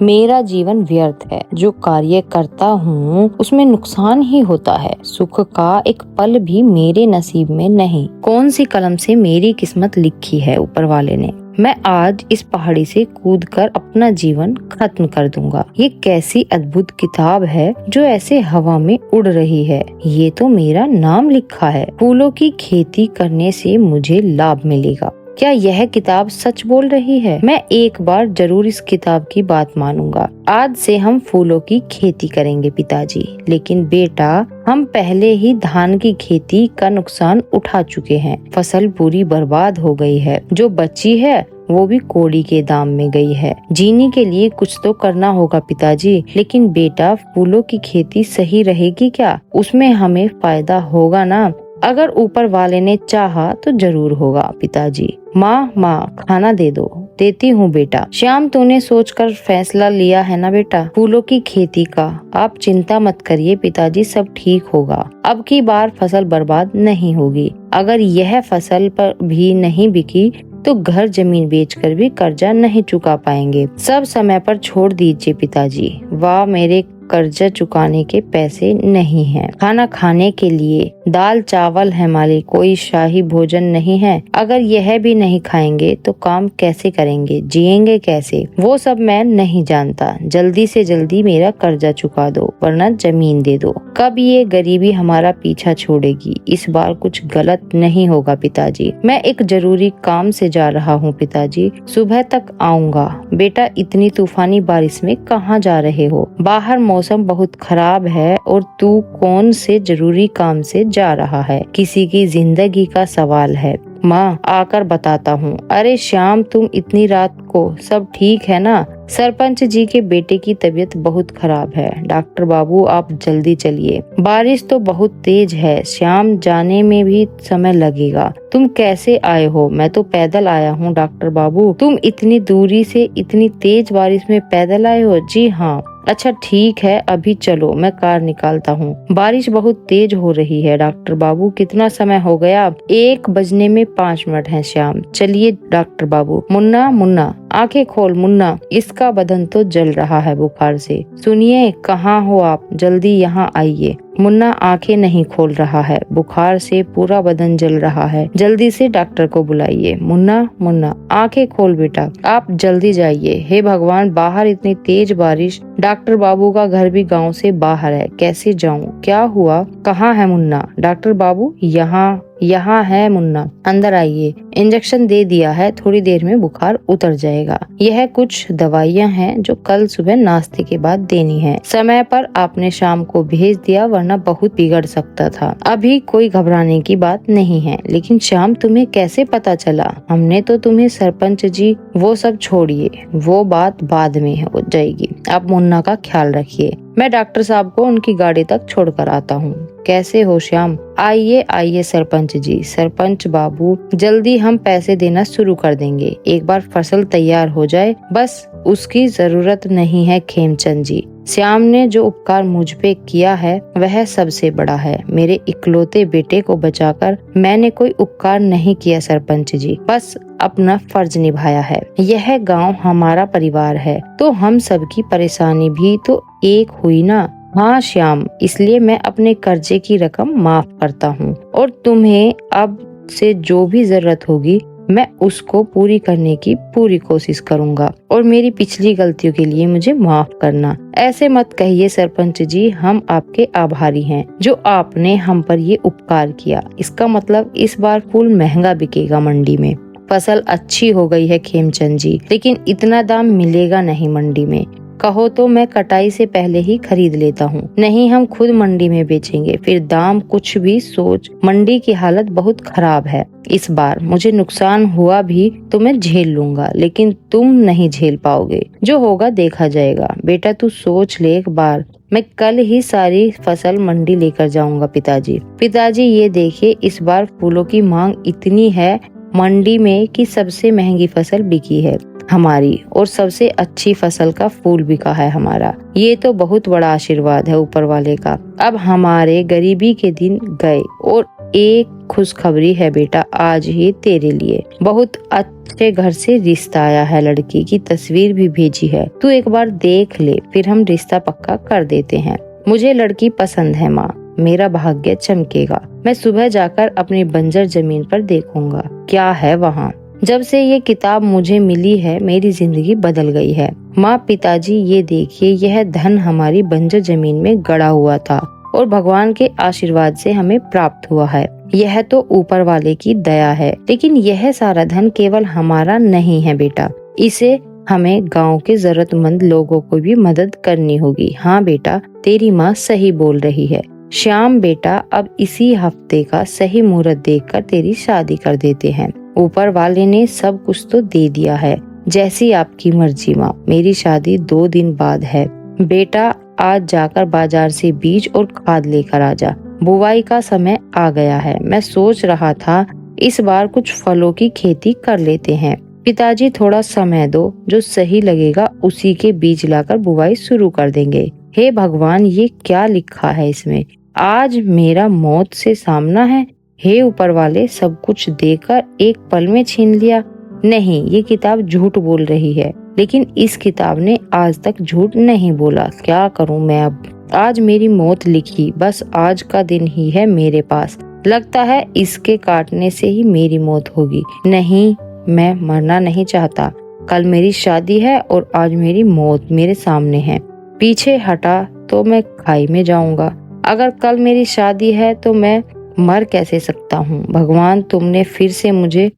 मेरा जीवन व्यर्थ है, जो कार्य करता हूँ उसमें नुकसान ही होता है। सुख का एक पल भी मेरे नसीब में नहीं। कौन सी कलम से मेरी किस्मत लिखी है ऊपर वाले ने। मैं आज इस पहाड़ी से कूदकर अपना जीवन खत्म कर दूंगा। ये कैसी अद्भुत किताब है जो ऐसे हवा में उड़ रही है। ये तो मेरा नाम लिखा है। फूलों की खेती करने से मुझे लाभ मिलेगा। क्या यह किताब सच बोल रही है? मैं एक बार जरूर इस किताब की बात मानूंगा। आज से हम फूलों की खेती करेंगे पिताजी। लेकिन बेटा, हम पहले ही धान की खेती का नुकसान उठा चुके हैं। फसल पूरी बर्बाद हो गई है। जो बची है वो भी कौड़ी के दाम में गई है। जीने के लिए कुछ तो करना होगा पिताजी। लेकिन बेटा, फूलों की खेती सही रहेगी क्या? उसमें हमें फायदा होगा ना? अगर ऊपर वाले ने चाहा तो जरूर होगा पिताजी। माँ खाना दे दो। देती हूँ बेटा। श्याम, तूने सोचकर फैसला लिया है ना बेटा फूलों की खेती का? आप चिंता मत करिए पिताजी, सब ठीक होगा। अब की बार फसल बर्बाद नहीं होगी। अगर यह फसल पर भी नहीं बिकी तो घर जमीन बेचकर भी कर्जा नहीं चुका पाएंगे। सब समय पर छोड़ दीजिए पिताजी। वाह, मेरे कर्जा चुकाने के पैसे नहीं हैं। खाना खाने के लिए दाल चावल है मालिक, कोई शाही भोजन नहीं है। अगर यह भी नहीं खाएंगे तो काम कैसे करेंगे, जिएंगे कैसे? वो सब मैं नहीं जानता। जल्दी से जल्दी मेरा कर्जा चुका दो, वरना जमीन दे दो। कब ये गरीबी हमारा पीछा छोड़ेगी? इस बार कुछ गलत नहीं होगा पिताजी। मैं एक जरूरी काम से जा रहा हूँ पिताजी, सुबह तक आऊंगा। बेटा, इतनी तूफानी बारिश में कहाँ जा रहे हो? बाहर मौसम बहुत खराब है और तू कौन से जरूरी काम से जा रहा है? किसी की जिंदगी का सवाल है। माँ, आकर बताता हूँ। अरे श्याम, तुम इतनी रात को, सब ठीक है ना? सरपंच जी के बेटे की तबीयत बहुत खराब है। डॉक्टर बाबू, आप जल्दी चलिए। बारिश तो बहुत तेज है श्याम, जाने में भी समय लगेगा। तुम कैसे आए हो? मैं तो पैदल आया हूँ डॉक्टर बाबू। तुम इतनी दूरी से इतनी तेज बारिश में पैदल आए हो? जी हाँ। अच्छा ठीक है, अभी चलो, मैं कार निकालता हूँ। बारिश बहुत तेज हो रही है डॉक्टर बाबू। कितना समय हो गया? 1 बजने में 5 मिनट है श्याम। चलिए डॉक्टर बाबू। मुन्ना, आंखें खोल मुन्ना। इसका बदन तो जल रहा है बुखार से। सुनिए, कहाँ हो आप? जल्दी यहाँ आइए। मुन्ना आंखें नहीं खोल रहा है, बुखार से पूरा बदन जल रहा है। जल्दी से डॉक्टर को बुलाइए। मुन्ना आंखें खोल बेटा, आप जल्दी जाइए। हे भगवान, बाहर इतनी तेज बारिश। डॉक्टर बाबू का घर भी गांव से बाहर है, कैसे जाऊं? क्या हुआ? कहाँ है मुन्ना? डॉक्टर बाबू यहाँ है मुन्ना, अंदर आइए। इंजेक्शन दे दिया है, थोड़ी देर में बुखार उतर जाएगा। यह कुछ दवाइयाँ हैं जो कल सुबह नाश्ते के बाद देनी है। समय पर आपने शाम को भेज दिया, वरना बहुत बिगड़ सकता था। अभी कोई घबराने की बात नहीं है। लेकिन शाम, तुम्हें कैसे पता चला? हमने तो तुम्हें सरपंच जी। वो सब छोड़िए, वो बात बाद में हो जाएगी। आप मुन्ना का ख्याल रखिए। मैं डॉक्टर साहब को उनकी गाड़ी तक छोड़कर आता हूँ। कैसे हो श्याम? आइए सरपंच जी। सरपंच बाबू, जल्दी हम पैसे देना शुरू कर देंगे। एक बार फसल तैयार हो जाए, बस उसकी जरूरत नहीं है खेमचंद जी। श्याम ने जो उपकार मुझ पे किया है वह सबसे बड़ा है। मेरे इकलौते बेटे को बचाकर मैंने कोई उपकार नहीं किया सरपंच जी, बस अपना फर्ज निभाया है। यह गांव हमारा परिवार है, तो हम सबकी परेशानी भी तो एक हुई ना। हाँ श्याम, इसलिए मैं अपने कर्जे की रकम माफ करता हूँ और तुम्हें अब से जो भी जरूरत होगी मैं उसको पूरी करने की पूरी कोशिश करूंगा। और मेरी पिछली गलतियों के लिए मुझे माफ करना। ऐसे मत कहिए सरपंच जी, हम आपके आभारी हैं जो आपने हम पर ये उपकार किया। इसका मतलब इस बार फूल महंगा बिकेगा मंडी में। फसल अच्छी हो गई है खेमचंद जी, लेकिन इतना दाम मिलेगा नहीं मंडी में। कहो तो मैं कटाई से पहले ही खरीद लेता हूँ। नहीं, हम खुद मंडी में बेचेंगे, फिर दाम कुछ भी सोच। मंडी की हालत बहुत खराब है। इस बार मुझे नुकसान हुआ भी तो मैं झेल लूंगा, लेकिन तुम नहीं झेल पाओगे। जो होगा देखा जाएगा। बेटा तू सोच ले एक बार। मैं कल ही सारी फसल मंडी लेकर जाऊंगा पिताजी ये देखिए, इस बार फूलों की मांग इतनी है मंडी में कि सबसे महंगी फसल बिकी है हमारी और सबसे अच्छी फसल का फूल बिका है हमारा। ये तो बहुत बड़ा आशीर्वाद है ऊपर वाले का। अब हमारे गरीबी के दिन गए और एक खुशखबरी है बेटा आज ही तेरे लिए। बहुत अच्छे घर से रिश्ता आया है, लड़की की तस्वीर भी भेजी है, तू एक बार देख ले, फिर हम रिश्ता पक्का कर देते हैं। मुझे लड़की पसंद है माँ, मेरा भाग्य चमकेगा। मैं सुबह जाकर अपनी बंजर जमीन पर देखूंगा क्या है वहाँ। जब से ये किताब मुझे मिली है मेरी जिंदगी बदल गई है। माँ पिताजी ये देखिए, यह धन हमारी बंजर जमीन में गड़ा हुआ था और भगवान के आशीर्वाद से हमें प्राप्त हुआ है। यह तो ऊपर वाले की दया है, लेकिन यह सारा धन केवल हमारा नहीं है बेटा, इसे हमें गांव के जरूरतमंद लोगों को भी मदद करनी होगी। हाँ बेटा, तेरी माँ सही बोल रही है। श्याम बेटा, अब इसी हफ्ते का सही मुहूर्त देखकर तेरी शादी कर देते हैं। ऊपर वाले ने सब कुछ तो दे दिया है, जैसी आपकी मर्जी माँ। मेरी शादी 2 दिन बाद है। बेटा आज जाकर बाजार से बीज और खाद लेकर आ जा, बुवाई का समय आ गया है। मैं सोच रहा था इस बार कुछ फलों की खेती कर लेते हैं। पिताजी थोड़ा समय दो, जो सही लगेगा उसी के बीज लाकर बुवाई शुरू कर देंगे। हे भगवान, ये क्या लिखा है इसमें? आज मेरा मौत से सामना है। हे ऊपर वाले, सब कुछ देकर एक पल में छीन लिया। नहीं, ये किताब झूठ बोल रही है, लेकिन इस किताब ने आज तक झूठ नहीं बोला। क्या करूं मैं अब? आज मेरी मौत लिखी, बस आज का दिन ही है मेरे पास। लगता है इसके काटने से ही मेरी मौत होगी। नहीं, मैं मरना नहीं चाहता। कल मेरी शादी है और आज मेरी मौत मेरे सामने है। पीछे हटा तो मैं खाई में जाऊंगा। अगर कल मेरी शादी है तो मैं मर कैसे सकता हूँ? भगवान, तुमने फिर से मुझे